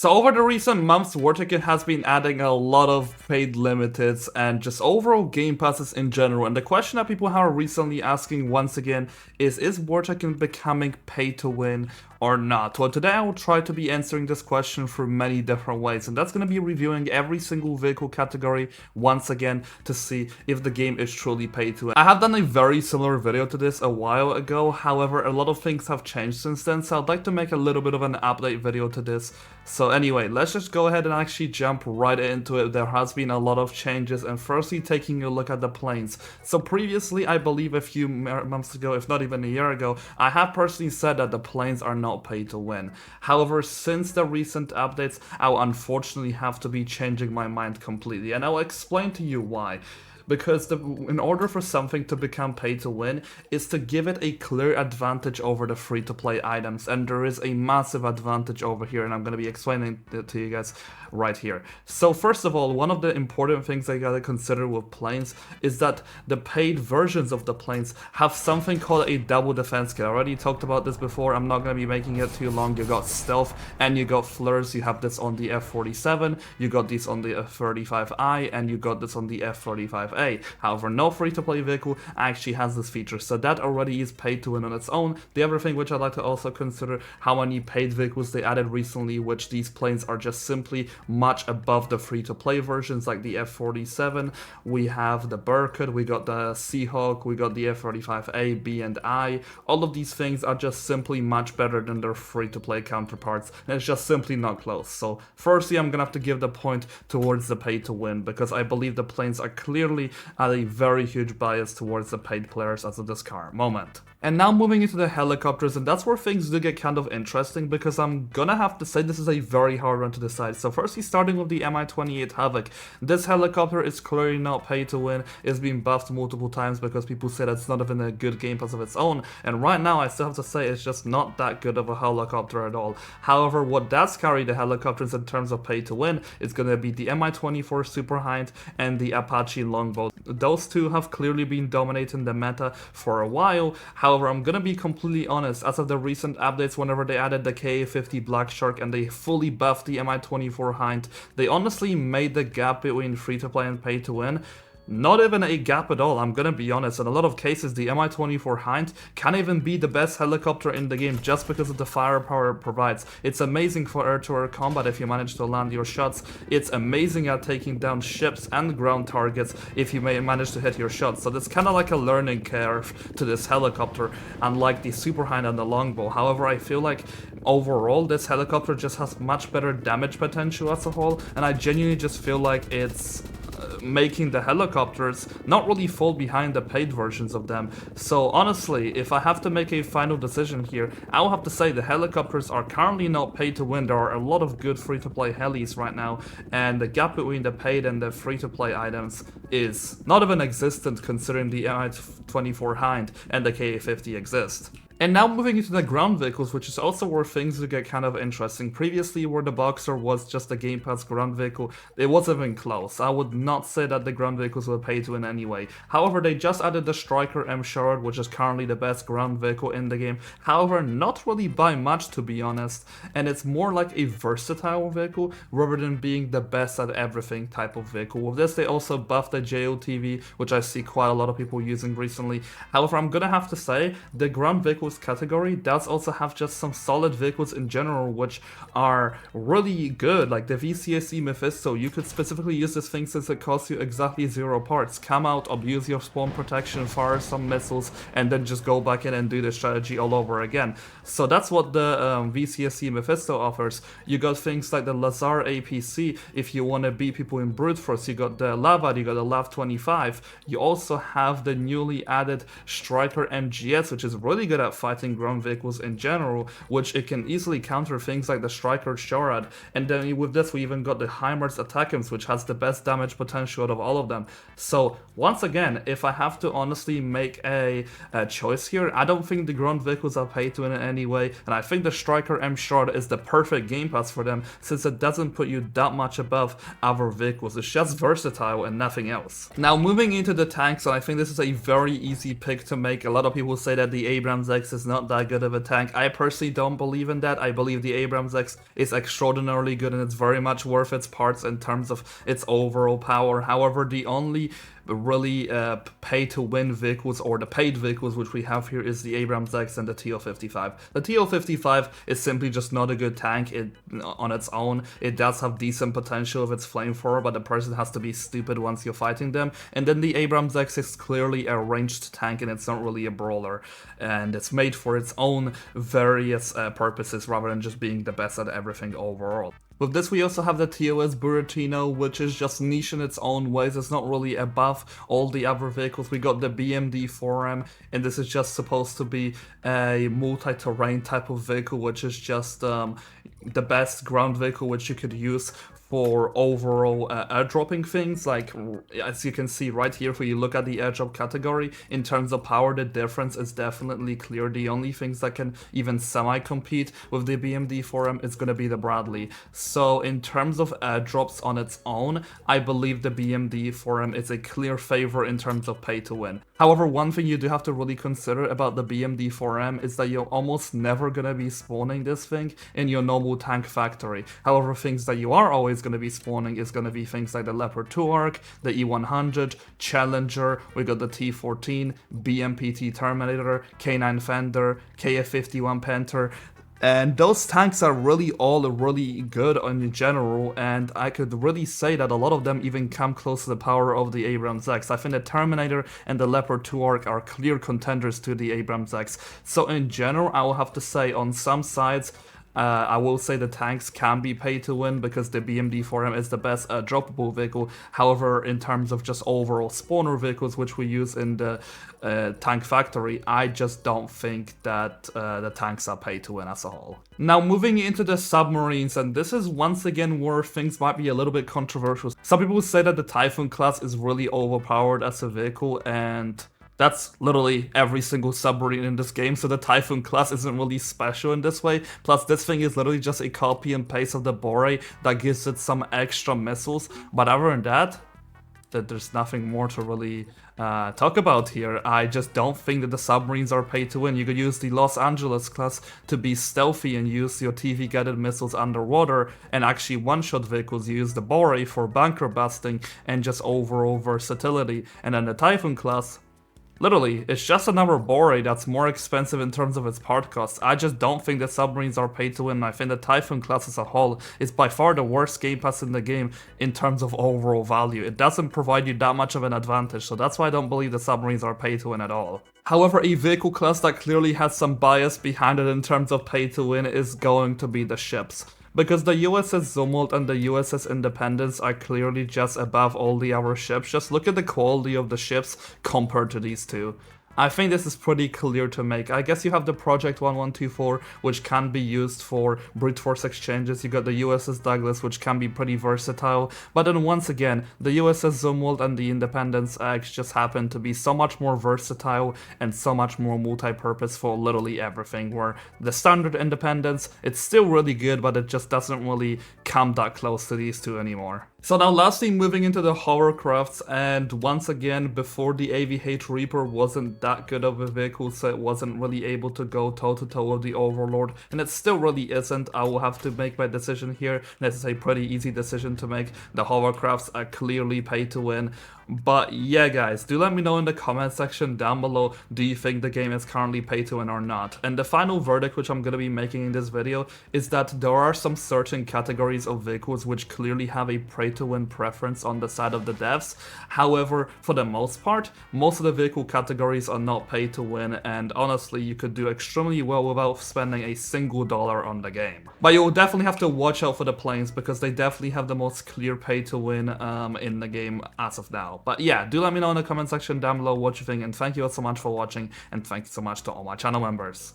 So over the recent months, War Tycoon has been adding a lot of paid limiteds and just overall game passes in general. And the question that people are recently asking once again is War Tycoon becoming pay to win or not? Well, today I will try to be answering this question through many different ways, and that's going to be reviewing every single vehicle category once again to see if the game is truly pay to win. I have done a very similar video to this a while ago, however a lot of things have changed since then, so I'd like to make a little bit of an update video to this. So anyway, let's just go ahead and actually jump right into it. There has been a lot of changes, and firstly taking a look at the planes. So previously, I believe a few months ago, if not even a year ago, I have personally said that the planes are not pay to win. However, since the recent updates, I'll unfortunately have to be changing my mind completely, and I'll explain to you why. Because in order for something to become pay to win is to give it a clear advantage over the free-to-play items, and there is a massive advantage over here, and I'm going to be explaining it to you guys right here. So first of all, one of the important things I gotta consider with planes is that the paid versions of the planes have something called a double defense kit. I already talked about this before, I'm not going to be making it too long. You got stealth and you got flares. You have this on the F-47, you got these on the F-35I, and you got this on the F-35A. However, no free-to-play vehicle actually has this feature, so that already is paid to win on its own. The other thing which I'd like to also consider, how many paid vehicles they added recently, which these planes are just simply much above the free-to-play versions, like the F-47, we have the Berkut, we got the Seahawk, we got the F-35A, B, and I. All of these things are just simply much better than their free-to-play counterparts, and it's just simply not close. So firstly, I'm gonna have to give the point towards the pay-to-win, because I believe the planes are clearly at a very huge bias towards the paid players as of this current moment. And now moving into the helicopters, and that's where things do get kind of interesting, because I'm gonna have to say this is a very hard one to decide. So firstly, starting with the Mi-28 Havoc, this helicopter is clearly not pay to win. It's been buffed multiple times because people said it's not even a good game pass of its own, and right now I still have to say it's just not that good of a helicopter at all. However, what does carry the helicopters in terms of pay to win is gonna be the Mi-24 Super Hind and the Apache Longbow. Those two have clearly been dominating the meta for a while. However, I'm gonna be completely honest, as of the recent updates, whenever they added the Ka-50 Black Shark and they fully buffed the Mi-24 Hind, they honestly made the gap between free-to-play and pay-to-win not even a gap at all. I'm gonna be honest, in a lot of cases the Mi-24 Hind can't even be the best helicopter in the game just because of the firepower it provides. It's amazing for air-to-air combat if you manage to land your shots. It's amazing at taking down ships and ground targets if you may manage to hit your shots. So it's kind of like a learning curve to this helicopter, unlike the Super Hind and the Longbow. However, I feel like overall this helicopter just has much better damage potential as a whole, and I genuinely just feel like it's making the helicopters not really fall behind the paid versions of them. So honestly, if I have to make a final decision here, I'll have to say the helicopters are currently not paid to win. There are a lot of good free-to-play helis right now, and the gap between the paid and the free-to-play items is not even existent considering the Mi-24 Hind and the Ka-50 exist. And now moving into the ground vehicles, which is also where things do get kind of interesting. Previously, where the Boxer was just a Game Pass ground vehicle, it wasn't even close. I would not say that the ground vehicles were pay to win anyway. However, they just added the Striker M Sherrod, which is currently the best ground vehicle in the game. However, not really by much, to be honest, and it's more like a versatile vehicle rather than being the best at everything type of vehicle. With this, they also buffed the JOTV, which I see quite a lot of people using recently. However, I'm gonna have to say the ground vehicles category does also have just some solid vehicles in general which are really good, like the VCSE Mephisto. You could specifically use this thing since it costs you exactly 0 parts. Come out, abuse your spawn protection, fire some missiles, and then just go back in and do the strategy all over again. So that's what the VCSE Mephisto offers. You got things like the Lazar APC if you want to beat people in brute force. You got the Lava, you got the Lav 25. You also have the newly added Striker MGS, which is really good at fighting ground vehicles in general, which it can easily counter things like the Striker Sherrod. And then with this we even got the HIMARS Attackams, which has the best damage potential out of all of them. So once again, if I have to honestly make a choice here, I don't think the ground vehicles are paid to in any way, and I think the Striker M Sherrod is the perfect game pass for them since it doesn't put you that much above other vehicles. It's just versatile and nothing else. Now moving into the tanks, and I think this is a very easy pick to make. A lot of people say that the Abrams X is not that good of a tank. I personally don't believe in that. I believe the Abrams X is extraordinarily good and it's very much worth its parts in terms of its overall power. However, the only really pay-to-win vehicles, or the paid vehicles which we have here, is the Abrams X and the TL-55. The TL-55 is simply just not a good tank on its own. It does have decent potential with its flamethrower, but the person has to be stupid once you're fighting them. And then the Abrams X is clearly a ranged tank and it's not really a brawler. And it's made for its own various purposes rather than just being the best at everything overall. With this, we also have the TOS Buratino, which is just niche in its own ways. It's not really above all the other vehicles. We got the BMD 4M, and this is just supposed to be a multi-terrain type of vehicle, which is just the best ground vehicle which you could use for overall airdropping things. Like, as you can see right here, if you look at the airdrop category, in terms of power, the difference is definitely clear. The only things that can even semi-compete with the BMD 4M is going to be the Bradley. So in terms of airdrops on its own, I believe the BMD 4M is a clear favor in terms of pay to win. However, one thing you do have to really consider about the BMD 4M is that you're almost never going to be spawning this thing in your normal tank factory. However, things that you are always going to be spawning is going to be things like the Leopard 2 Arc, the E100, Challenger, we got the T14, BMPT Terminator, K9 Fender, KF51 Panther. And those tanks are really all really good in general, and I could really say that a lot of them even come close to the power of the Abrams X. I think the Terminator and the Leopard 2 Arc are clear contenders to the Abrams X. So in general, I will have to say on some sides, I will say the tanks can be paid to win because the BMD 4M is the best droppable vehicle. However, in terms of just overall spawner vehicles which we use in the tank factory, I just don't think that the tanks are paid to win as a whole. Now moving into the submarines, and this is once again where things might be a little bit controversial. Some people say that the Typhoon class is really overpowered as a vehicle, and that's literally every single submarine in this game, so the Typhoon class isn't really special in this way. Plus, this thing is literally just a copy and paste of the Bore that gives it some extra missiles. But other than that, there's nothing more to really talk about here. I just don't think that the submarines are paid to win. You could use the Los Angeles class to be stealthy and use your TV-guided missiles underwater, and actually one-shot vehicles use the Bore for bunker busting and just overall versatility. And then the Typhoon class, literally, it's just another Bore that's more expensive in terms of its part cost. I just don't think the submarines are paid to win. I think the Typhoon class as a whole is by far the worst game pass in the game in terms of overall value. It doesn't provide you that much of an advantage, so that's why I don't believe the submarines are paid to win at all. However, a vehicle class that clearly has some bias behind it in terms of pay to win is going to be the ships. Because the USS Zumwalt and the USS Independence are clearly just above all the other ships. Just look at the quality of the ships compared to these two. I think this is pretty clear to make. I guess you have the Project 1124, which can be used for brute force exchanges. You got the USS Douglas, which can be pretty versatile. But then once again, the USS Zumwalt and the Independence X just happen to be so much more versatile and so much more multi-purpose for literally everything. Where the standard Independence, it's still really good, but it just doesn't really come that close to these two anymore. So now lastly, moving into the Hovercrafts, and once again, before the AVH Reaper wasn't that good of a vehicle, so it wasn't really able to go toe-to-toe with the Overlord, and it still really isn't. I will have to make my decision here. This is a pretty easy decision to make. The Hovercrafts are clearly paid to win. But yeah, guys, do let me know in the comment section down below, do you think the game is currently pay to win or not? And the final verdict which I'm going to be making in this video is that there are some certain categories of vehicles which clearly have a pay to win preference on the side of the devs. However, for the most part, most of the vehicle categories are not pay to win, and honestly, you could do extremely well without spending a single dollar on the game. But you'll definitely have to watch out for the planes, because they definitely have the most clear pay to win in the game as of now. But yeah, do let me know in the comment section down below what you think, and thank you all so much for watching, and thank you so much to all my channel members.